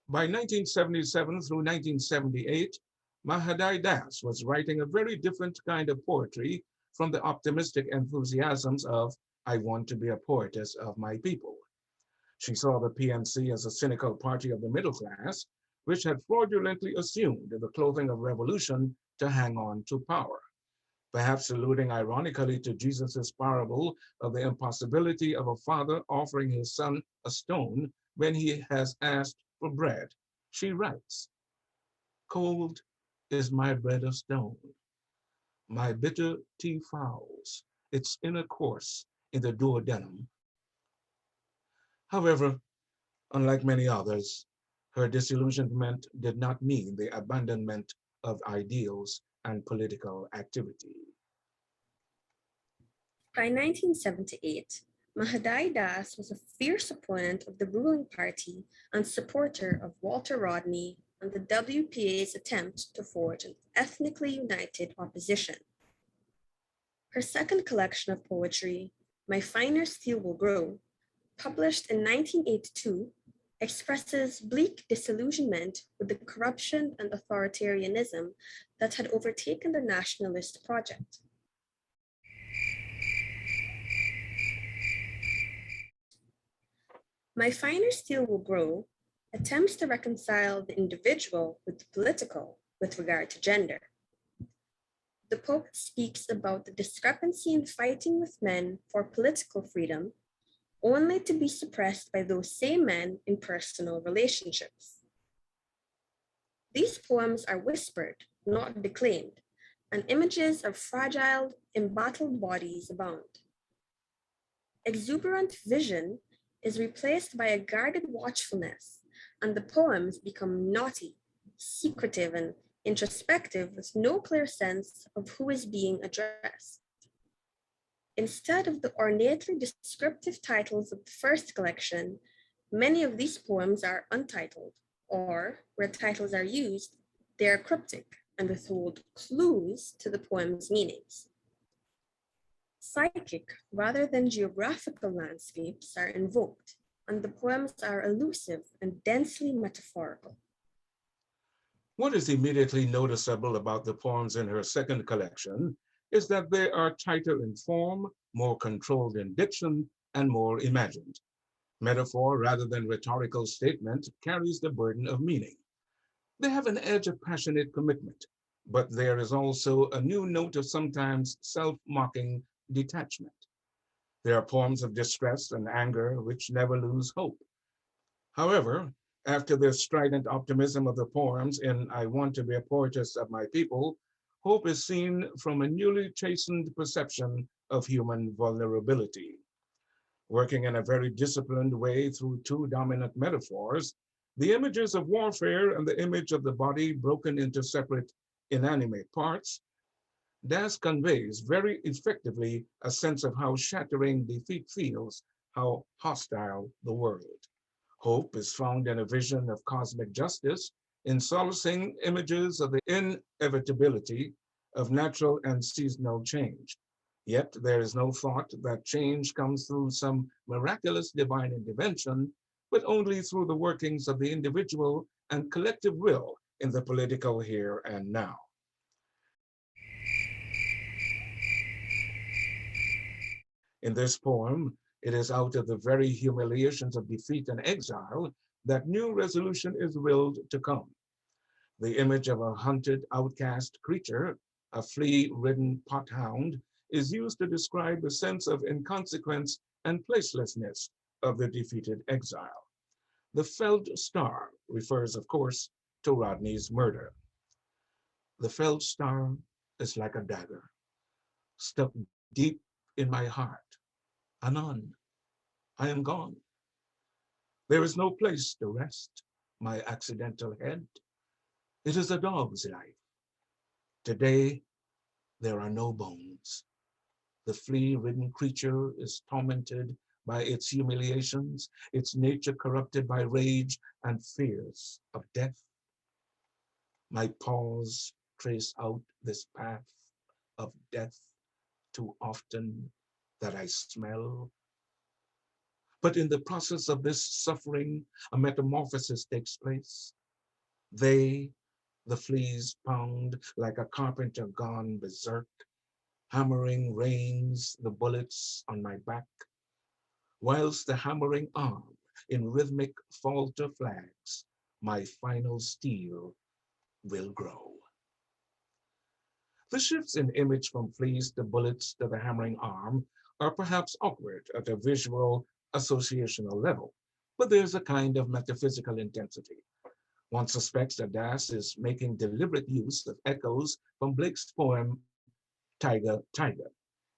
By 1977 through 1978, Mahadai Das was writing a very different kind of poetry from the optimistic enthusiasms of "I want to be a poetess of my people." She saw the PNC as a cynical party of the middle class, which had fraudulently assumed the clothing of revolution to hang on to power, perhaps alluding ironically to Jesus' parable of the impossibility of a father offering his son a stone when he has asked for bread. She writes, "Cold is my bread of stone, my bitter tea fouls its inner course in the duodenum." However, unlike many others, her disillusionment did not mean the abandonment of ideals and political activity. By 1978, Mahadai Das was a fierce opponent of the ruling party and supporter of Walter Rodney and the WPA's attempt to forge an ethnically united opposition. Her second collection of poetry, My Finer Steel Will Grow, published in 1982, expresses bleak disillusionment with the corruption and authoritarianism that had overtaken the nationalist project. My Finer Steel Will Grow attempts to reconcile the individual with the political with regard to gender. The poet speaks about the discrepancy in fighting with men for political freedom, only to be suppressed by those same men in personal relationships. These poems are whispered, not declaimed, and images of fragile, embattled bodies abound. Exuberant vision is replaced by a guarded watchfulness, and the poems become naughty, secretive, and introspective with no clear sense of who is being addressed. Instead of the ornately descriptive titles of the first collection, many of these poems are untitled, or where titles are used, they are cryptic and withhold clues to the poem's meanings. Psychic rather than geographical landscapes are invoked, and the poems are elusive and densely metaphorical. What is immediately noticeable about the poems in her second collection is that they are tighter in form, more controlled in diction, and more imagined. Metaphor rather than rhetorical statement carries the burden of meaning. They have an edge of passionate commitment, but there is also a new note of sometimes self-mocking detachment. There are poems of distress and anger which never lose hope. However, after the strident optimism of the poems in "I Want to Be a Poetess of My People," hope is seen from a newly chastened perception of human vulnerability. Working in a very disciplined way through two dominant metaphors, the images of warfare and the image of the body broken into separate inanimate parts, Das conveys very effectively a sense of how shattering defeat feels, how hostile the world. Hope is found in a vision of cosmic justice, in solacing images of the inevitability of natural and seasonal change. Yet there is no thought that change comes through some miraculous divine intervention, but only through the workings of the individual and collective will in the political here and now. In this poem, it is out of the very humiliations of defeat and exile that new resolution is willed to come. The image of a hunted, outcast creature, a flea-ridden pothound, is used to describe the sense of inconsequence and placelessness of the defeated exile. The felled star refers, of course, to Rodney's murder. The felled star is like a dagger, stuck deep in my heart. Anon, I am gone. There is no place to rest my accidental head. It is a dog's life. Today, there are no bones. The flea-ridden creature is tormented by its humiliations, its nature corrupted by rage and fears of death. My paws trace out this path of death too often that I smell. But in the process of this suffering, a metamorphosis takes place. They, the fleas, pound like a carpenter gone berserk. Hammering rains the bullets on my back, whilst the hammering arm in rhythmic falter flags, my final steel will grow. The shifts in image from fleas to bullets to the hammering arm are perhaps awkward at a visual associational level, but there's a kind of metaphysical intensity. One suspects that Das is making deliberate use of echoes from Blake's poem Tiger, Tiger,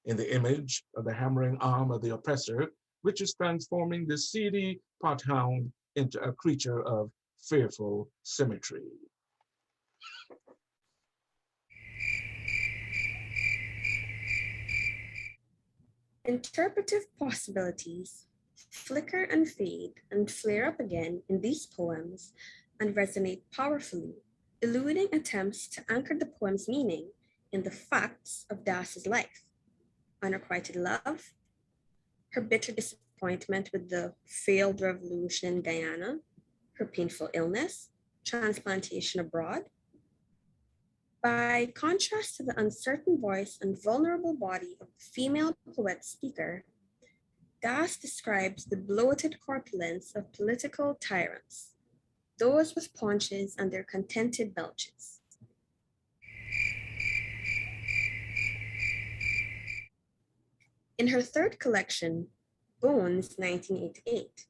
in the image of the hammering arm of the oppressor, which is transforming the seedy pothound into a creature of fearful symmetry. Interpretive possibilities flicker and fade and flare up again in these poems and resonate powerfully, eluding attempts to anchor the poem's meaning in the facts of Das's life: unrequited love, her bitter disappointment with the failed revolution in Guyana, her painful illness, transplantation abroad. By contrast to the uncertain voice and vulnerable body of the female poet speaker, Das describes the bloated corpulence of political tyrants, those with paunches and their contented belches. In her third collection, Bones 1988,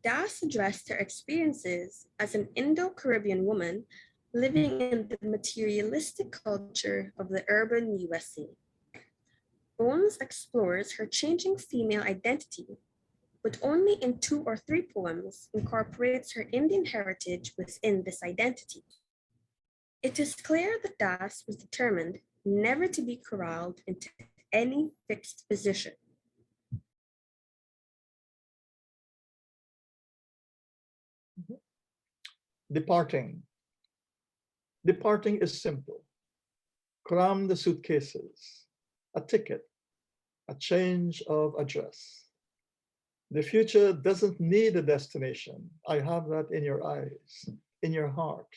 Das addressed her experiences as an Indo-Caribbean woman living in the materialistic culture of the urban USA. Bones explores her changing female identity, but only in 2 or 3 poems incorporates her Indian heritage within this identity. It is clear that Das was determined never to be corralled into any fixed position. Departing. Departing is simple. Cram the suitcases, a ticket, a change of address. The future doesn't need a destination. I have that in your eyes, in your heart.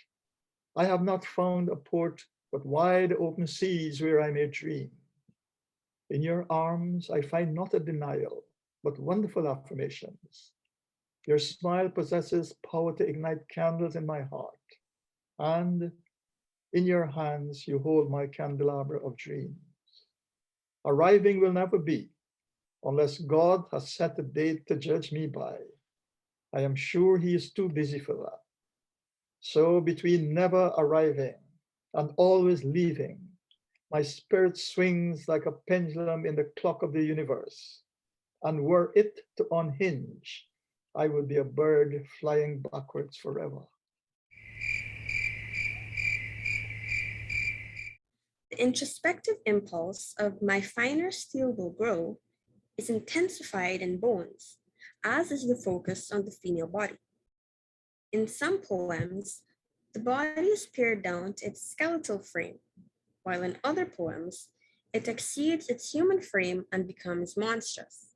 I have not found a port but wide open seas where I may dream. In your arms, I find not a denial, but wonderful affirmations. Your smile possesses power to ignite candles in my heart. And in your hands, you hold my candelabra of dreams. Arriving will never be, unless God has set a date to judge me by. I am sure he is too busy for that. So between never arriving and always leaving, my spirit swings like a pendulum in the clock of the universe. And were it to unhinge, I would be a bird flying backwards forever. The introspective impulse of my finer steel will grow is intensified in Bones, as is the focus on the female body. In some poems, the body is pared down to its skeletal frame, while in other poems, it exceeds its human frame and becomes monstrous.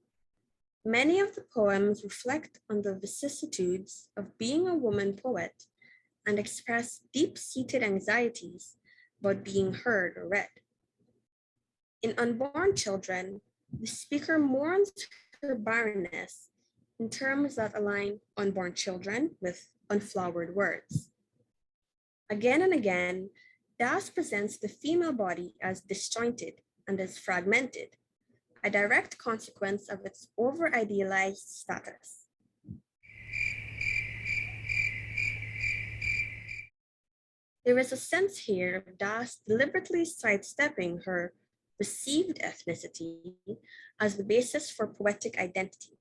Many of the poems reflect on the vicissitudes of being a woman poet and express deep-seated anxieties about being heard or read. In Unborn Children, the speaker mourns her barrenness in terms that align unborn children with unflowered words. Again and again, Das presents the female body as disjointed and as fragmented, a direct consequence of its over-idealized status. There is a sense here of Das deliberately sidestepping her received ethnicity as the basis for poetic identity.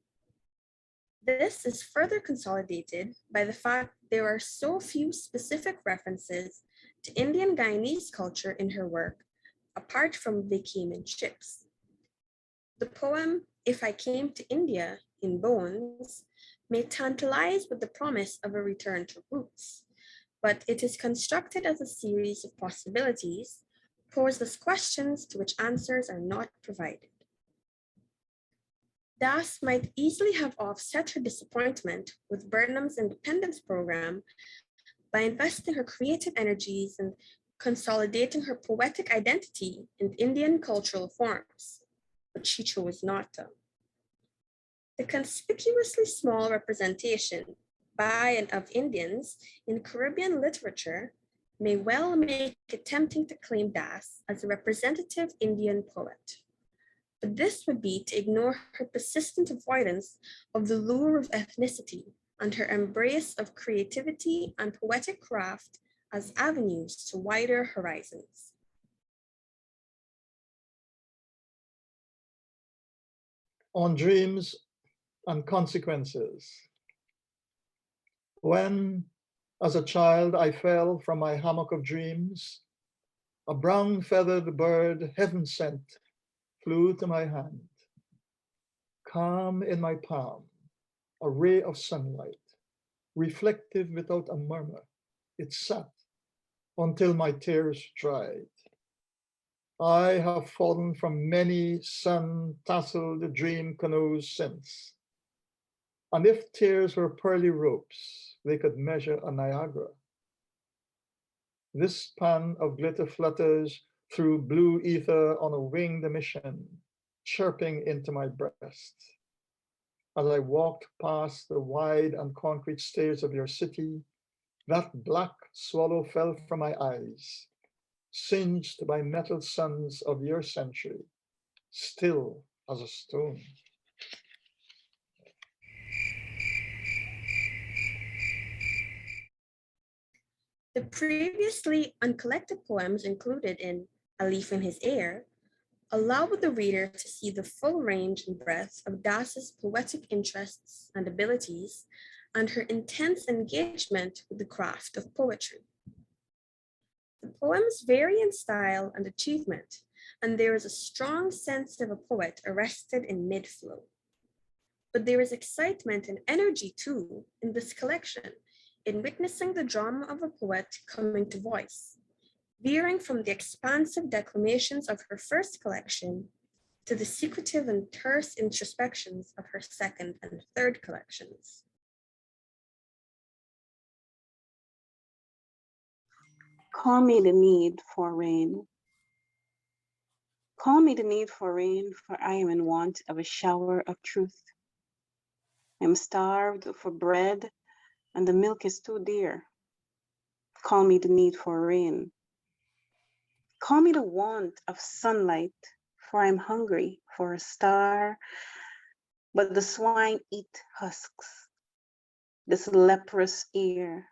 This is further consolidated by the fact there are so few specific references to Indian Guyanese culture in her work, apart from they came in ships. The poem If I Came to India in Bones may tantalize with the promise of a return to roots, but it is constructed as a series of possibilities, posed as questions to which answers are not provided. Das might easily have offset her disappointment with Burnham's independence program by investing her creative energies and consolidating her poetic identity in Indian cultural forms, but she chose not to. The conspicuously small representation by and of Indians in Caribbean literature may well make it tempting to claim Das as a representative Indian poet. But this would be to ignore her persistent avoidance of the lure of ethnicity and her embrace of creativity and poetic craft as avenues to wider horizons. On dreams and consequences. When, as a child, I fell from my hammock of dreams, a brown feathered bird, heaven sent, flew to my hand. Calm in my palm, a ray of sunlight, reflective without a murmur, it sat until my tears dried. I have fallen from many sun-tasseled dream canoes since. And if tears were pearly ropes, they could measure a Niagara. This span of glitter flutters through blue ether on a winged mission, chirping into my breast. As I walked past the wide and concrete stairs of your city, that black swallow fell from my eyes, singed by metal suns of your century, still as a stone. The previously uncollected poems included in A Leaf in His Ear allow the reader to see the full range and breadth of Das's poetic interests and abilities and her intense engagement with the craft of poetry. The poems vary in style and achievement, and there is a strong sense of a poet arrested in mid-flow. But there is excitement and energy too in this collection, in witnessing the drama of a poet coming to voice, veering from the expansive declamations of her first collection to the secretive and terse introspections of her second and third collections. Call me the need for rain. Call me the need for rain, for I am in want of a shower of truth. I am starved for bread, and the milk is too dear. Call me the need for rain. Call me the want of sunlight, for I am hungry for a star, but the swine eat husks. This leprous ear.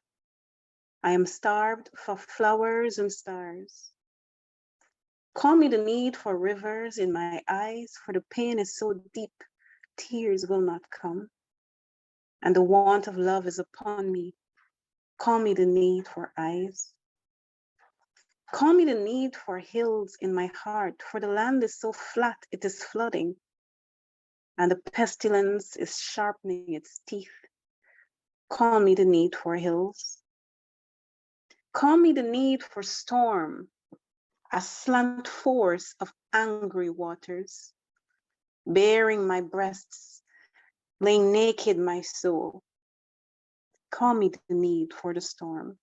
I am starved for flowers and stars. Call me the need for rivers in my eyes, for the pain is so deep, tears will not come. And the want of love is upon me. Call me the need for eyes. Call me the need for hills in my heart, for the land is so flat, it is flooding. And the pestilence is sharpening its teeth. Call me the need for hills. Call me the need for storm, a slant force of angry waters, bearing my breasts, laying naked my soul. Call me the need for the storm.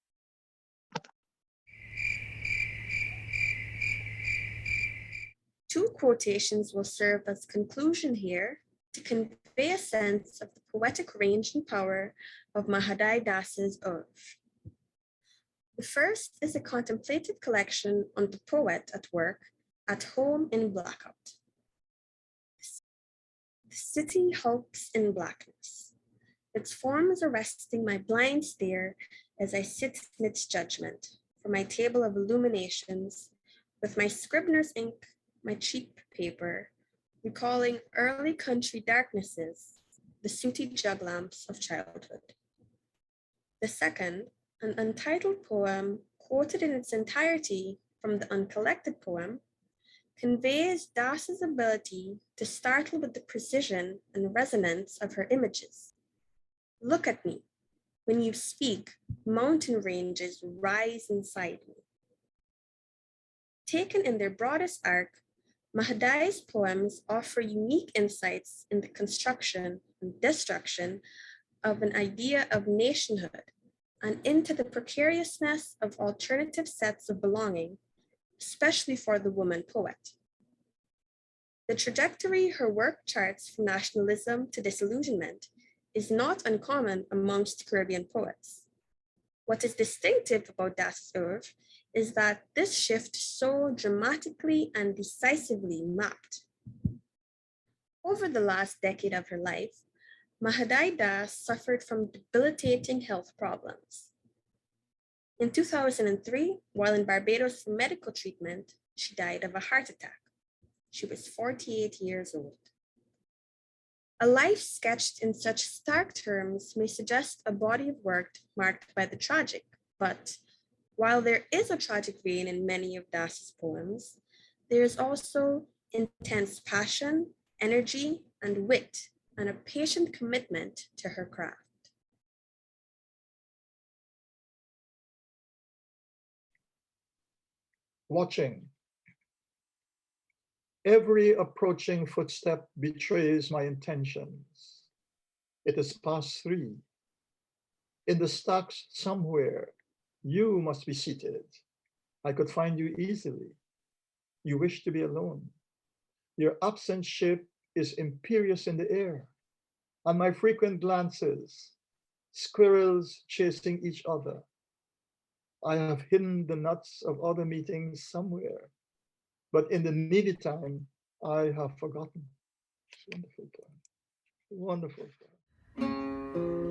Two quotations will serve as conclusion here to convey a sense of the poetic range and power of Mahadai Das's oeuvre. The first is a contemplative collection on the poet at work at home in blackout. The city hulks in blackness. Its form is arresting my blind stare as I sit in its judgment for my table of illuminations with my scrivener's ink, my cheap paper, recalling early country darknesses, the sooty jug lamps of childhood. The second, an untitled poem quoted in its entirety from the uncollected poem, conveys Das's ability to startle with the precision and resonance of her images. Look at me. When you speak, mountain ranges rise inside me. Taken in their broadest arc, Mahadai's poems offer unique insights in the construction and destruction of an idea of nationhood and into the precariousness of alternative sets of belonging, especially for the woman poet. The trajectory her work charts from nationalism to disillusionment is not uncommon amongst Caribbean poets. What is distinctive about Das' oeuvre is that this shift so dramatically and decisively mapped. Over the last decade of her life, Mahadai Das suffered from debilitating health problems. In 2003, while in Barbados for medical treatment, she died of a heart attack. She was 48 years old. A life sketched in such stark terms may suggest a body of work marked by the tragic, but while there is a tragic vein in many of Das' poems, there is also intense passion, energy, and wit, and a patient commitment to her craft. Watching. Every approaching footstep betrays my intentions. It is past 3. In the stocks somewhere, you must be seated. I could find you easily. You wish to be alone. Your absent ship is imperious in the air. On my frequent glances, squirrels chasing each other. I have hidden the nuts of other meetings somewhere, but in the needy time, I have forgotten. Wonderful poem. Wonderful poem.